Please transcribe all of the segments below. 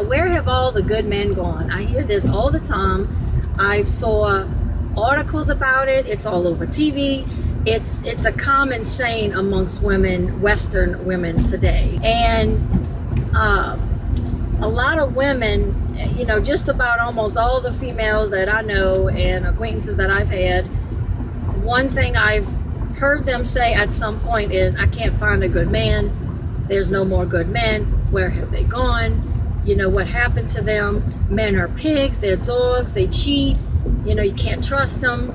Where have all the good men gone? I hear this all the time. I saw articles about it. It's all over TV. It's a common saying amongst women, Western women today. And a lot of women, you know, just about almost all the females that I know and acquaintances that I've had, one thing I've heard them say at some point is, I can't find a good man. There's no more good men. Where have they gone? You know, what happened to them? Men are pigs, they're dogs, they cheat. You know, you can't trust them.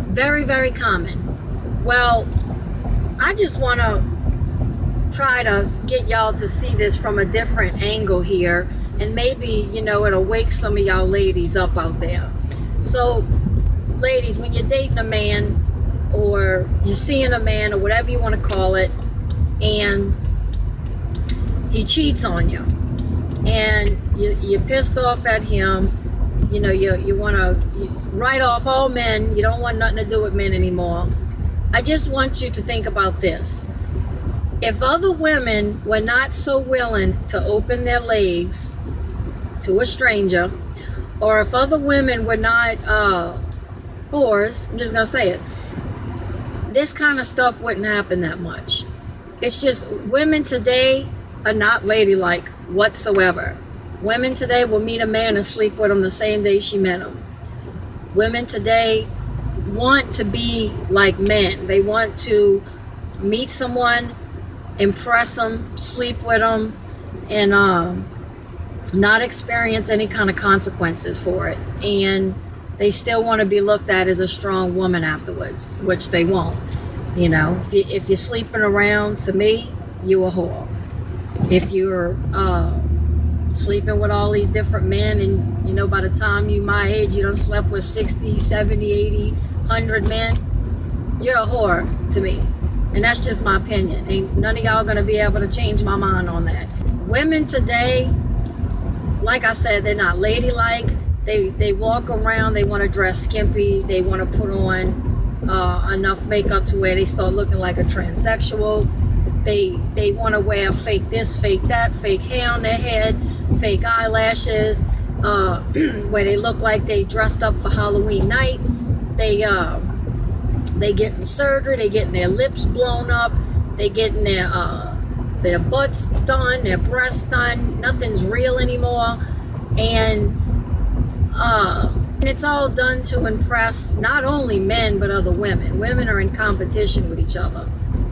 Very, very common. Well, I just want to try to get y'all to see this from a different angle here. And maybe, you know, it'll wake some of y'all ladies up out there. So, ladies, when you're dating a man or you're seeing a man or whatever you want to call it, and he cheats on you, and you're pissed off at him, you know, you want to write off all men, you don't want nothing to do with men anymore. I just want you to think about this. If other women were not so willing to open their legs to a stranger, or if other women were not whores, I'm just going to say it, this kind of stuff wouldn't happen that much. It's just women today are not ladylike whatsoever. Women today will meet a man and sleep with him the same day she met him. Women today want to be like men. They want to meet someone, impress them, sleep with them, and not experience any kind of consequences for it. And they still want to be looked at as a strong woman afterwards, which they won't. You know, if you're sleeping around, to me, you a whore. If you're sleeping with all these different men, and, you know, by the time you my age, you done slept with 60, 70, 80, 100 men, you're a whore to me. And that's just my opinion. Ain't none of y'all gonna be able to change my mind on that. Women today, like I said, they're not ladylike. They walk around, they want to dress skimpy, they want to put on enough makeup to where they start looking like a transsexual. They want to wear fake this, fake that, fake hair on their head, fake eyelashes, where they look like they dressed up for Halloween night. They getting surgery, they getting their lips blown up, they getting their butts done, their breasts done. Nothing's real anymore, and it's all done to impress not only men but other women. Women are in competition with each other.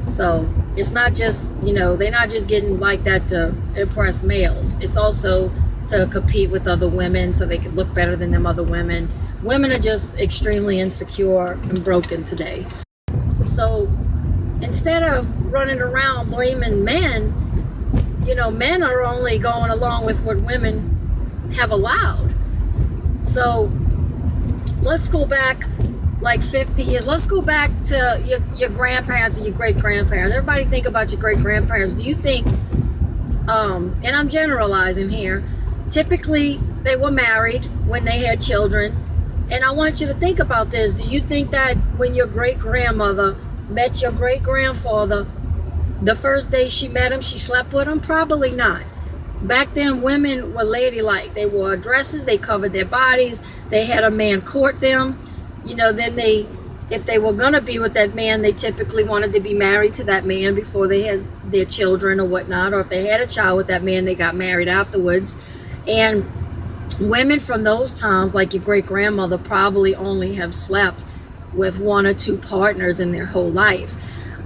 So it's not just, you know, they're not just getting like that to impress males. It's also to compete with other women so they can look better than them other women. Women are just extremely insecure and broken today. So instead of running around blaming men, you know, men are only going along with what women have allowed. So let's go back like 50 years. Let's go back to your grandparents and your great-grandparents. Everybody think about your great-grandparents. Do you think, and I'm generalizing here, typically they were married when they had children. And I want you to think about this. Do you think that when your great-grandmother met your great-grandfather, the first day she met him, she slept with him? Probably not. Back then, women were ladylike. They wore dresses, they covered their bodies, they had a man court them. You know, then if they were gonna be with that man, they typically wanted to be married to that man before they had their children or whatnot. Or if they had a child with that man, they got married afterwards. And women from those times, like your great-grandmother, probably only have slept with one or two partners in their whole life.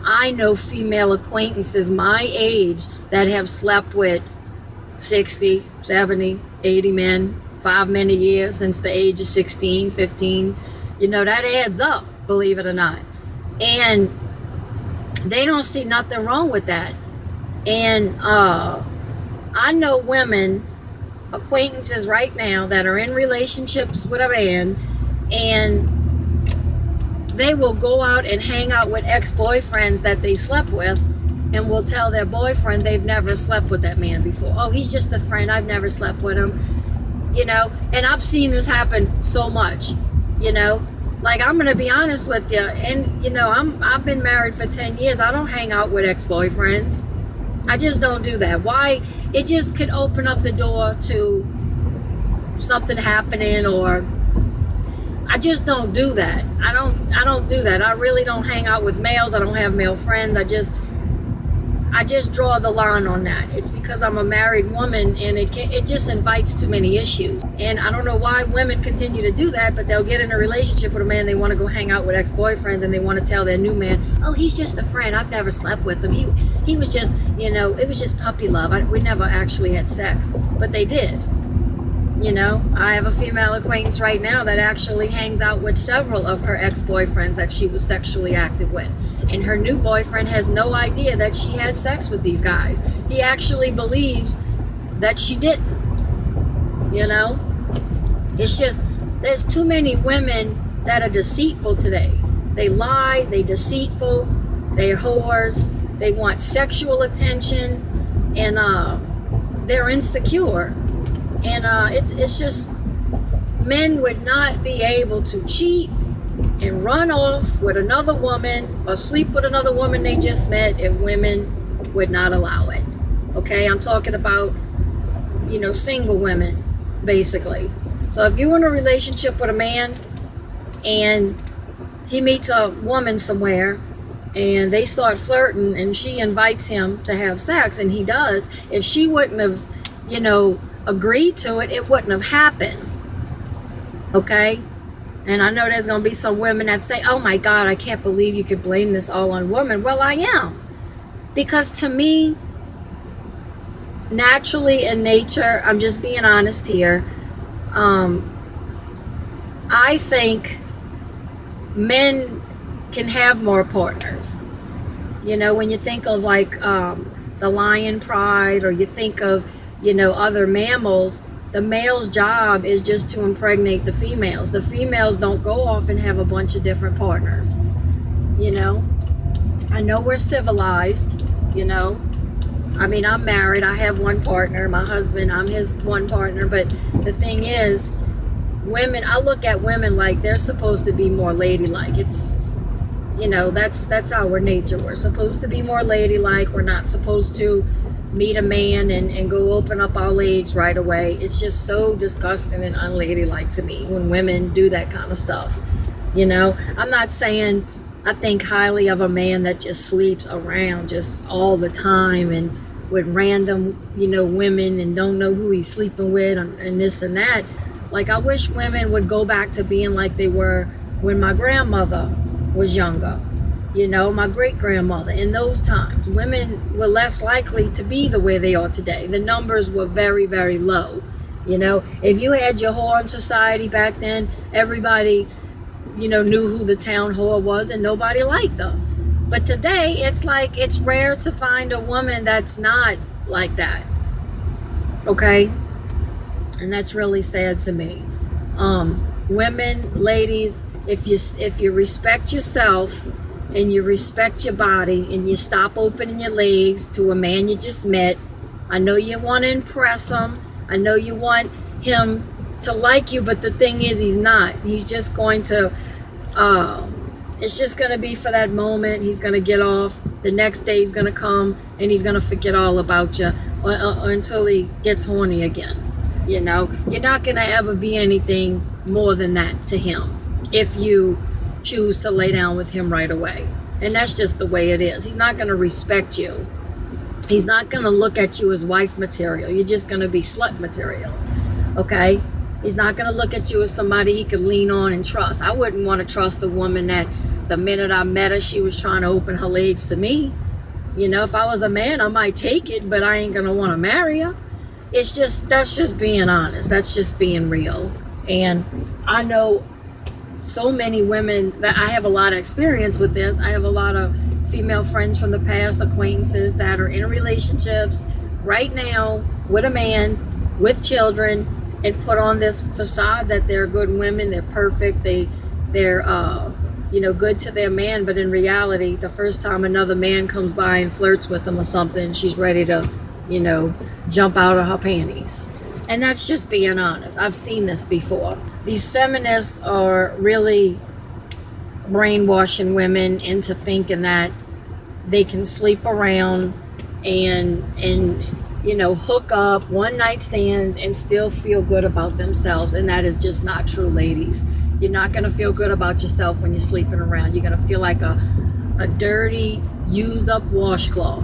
I know female acquaintances my age that have slept with 60, 70, 80 men, 5 men a year since the age of 16, 15. You know, that adds up, believe it or not. And they don't see nothing wrong with that. And I know women, acquaintances right now, that are in relationships with a man, and they will go out and hang out with ex-boyfriends that they slept with, and will tell their boyfriend they've never slept with that man before. Oh, he's just a friend, I've never slept with him. You know, and I've seen this happen so much. You know, like, I'm gonna be honest with you, and you know, I've been married for 10 years. I don't hang out with ex-boyfriends. I just don't do that. Why? It just could open up the door to something happening, or I just don't do that. I don't do that. I really don't hang out with males. I don't have male friends. I just draw the line on that. It's because I'm a married woman, and it just invites too many issues. And I don't know why women continue to do that, but they'll get in a relationship with a man, they want to go hang out with ex-boyfriends, and they want to tell their new man, oh, he's just a friend, I've never slept with him, he was just, it was just puppy love, we never actually had sex. But they did. I have a female acquaintance right now that actually hangs out with several of her ex-boyfriends that she was sexually active with. And her new boyfriend has no idea that she had sex with these guys. He actually believes that she didn't. It's just, there's too many women that are deceitful today. They lie, they deceitful, they're whores, they want sexual attention, and they're insecure. And it's just, men would not be able to cheat and run off with another woman or sleep with another woman they just met if women would not allow it. Okay, I'm talking about, single women, basically. So if you're in a relationship with a man and he meets a woman somewhere and they start flirting and she invites him to have sex, and he does, if she wouldn't have, agreed to it, it wouldn't have happened. Okay? And I know there's going to be some women that say, oh my God, I can't believe you could blame this all on women. Well, I am. Because to me, naturally in nature, I'm just being honest here, I think men can have more partners. When you think of like the lion pride, or you think of, other mammals, the male's job is just to impregnate the females. The females don't go off and have a bunch of different partners. I know we're civilized, I'm married, I have one partner, my husband, I'm his one partner, but the thing is, women, I look at women like they're supposed to be more ladylike. It's, that's our nature. We're supposed to be more ladylike. We're not supposed to meet a man and go open up our legs right away. It's just so disgusting and unladylike to me when women do that kind of stuff. I'm not saying I think highly of a man that just sleeps around just all the time and with random, women, and don't know who he's sleeping with, and this and that. Like, I wish women would go back to being like they were when my grandmother was younger. My great-grandmother. In those times, women were less likely to be the way they are today. The numbers were very, very low. If you had your whore in society back then, everybody, knew who the town whore was, and nobody liked her. But today, it's like, it's rare to find a woman that's not like that. Okay? And that's really sad to me. Women, ladies, if you respect yourself and you respect your body and you stop opening your legs to a man you just met, I know you want to impress him. I know you want him to like you, but the thing is, he's not. He's just going to, it's just going to be for that moment. He's going to get off. The next day he's going to come and he's going to forget all about you until he gets horny again. You're not going to ever be anything more than that to him if you choose to lay down with him right away. And that's just the way it is. He's not going to respect you. He's not going to look at you as wife material. You're just going to be slut material. Okay? He's not going to look at you as somebody he could lean on and trust. I wouldn't want to trust a woman that the minute I met her, she was trying to open her legs to me. If I was a man, I might take it, but I ain't going to want to marry her. That's just being honest. That's just being real. And I know so many women that I have a lot of experience with this. I have a lot of female friends from the past, acquaintances that are in relationships right now with a man, with children, and put on this facade that they're good women, they're perfect, they're good to their man, but in reality, the first time another man comes by and flirts with them or something, she's ready to, jump out of her panties. And that's just being honest. I've seen this before. These feminists are really brainwashing women into thinking that they can sleep around and you know, hook up, one night stands, and still feel good about themselves. And that is just not true, ladies. You're not going to feel good about yourself when you're sleeping around. You're going to feel like a dirty, used up washcloth.